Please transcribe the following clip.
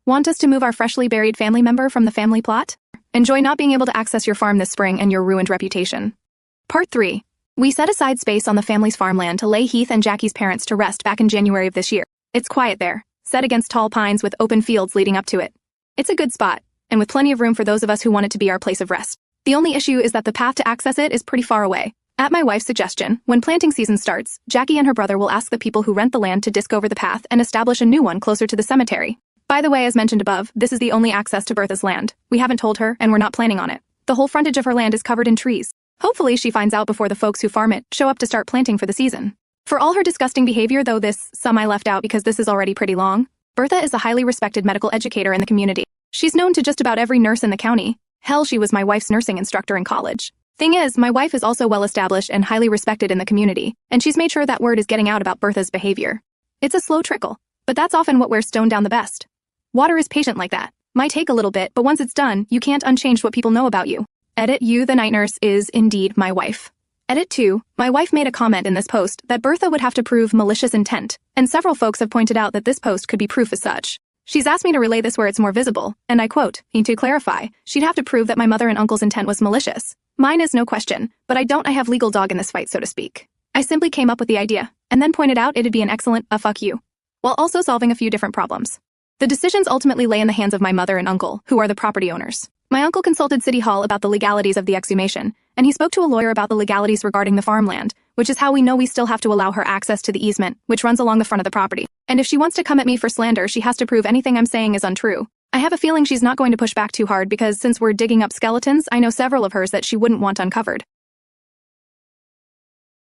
Want us to move our freshly buried family member from the family plot? Enjoy not being able to access your farm this spring and your ruined reputation. Part 3. We set aside space on the family's farmland to lay Heath and Jackie's parents to rest back in January of this year. It's quiet there, set against tall pines with open fields leading up to it. It's a good spot, and with plenty of room for those of us who want it to be our place of rest. The only issue is that the path to access it is pretty far away. At my wife's suggestion, when planting season starts, Jackie and her brother will ask the people who rent the land to disc over the path and establish a new one closer to the cemetery. By the way, as mentioned above, this is the only access to Bertha's land. We haven't told her, and we're not planning on it. The whole frontage of her land is covered in trees. Hopefully she finds out before the folks who farm it show up to start planting for the season. For all her disgusting behavior, though some I left out because this is already pretty long, Bertha is a highly respected medical educator in the community. She's known to just about every nurse in the county. Hell, she was my wife's nursing instructor in college. Thing is, my wife is also well established and highly respected in the community, and she's made sure that word is getting out about Bertha's behavior. It's a slow trickle, but that's often what wears stone down the best. Water is patient like that. Might take a little bit, but once it's done, you can't unchange what people know about you. Edit, you, the night nurse, is indeed my wife. Edit 2, my wife made a comment in this post that Bertha would have to prove malicious intent, and several folks have pointed out that this post could be proof as such. She's asked me to relay this where it's more visible, and I quote, "To clarify, she'd have to prove that my mother and uncle's intent was malicious. Mine is no question, but I have legal dog in this fight, so to speak. I simply came up with the idea, and then pointed out it'd be an excellent fuck you, while also solving a few different problems. The decisions ultimately lay in the hands of my mother and uncle, who are the property owners. My uncle consulted City Hall about the legalities of the exhumation, and he spoke to a lawyer about the legalities regarding the farmland, which is how we know we still have to allow her access to the easement, which runs along the front of the property. And if she wants to come at me for slander, she has to prove anything I'm saying is untrue. I have a feeling she's not going to push back too hard because since we're digging up skeletons, I know several of hers that she wouldn't want uncovered.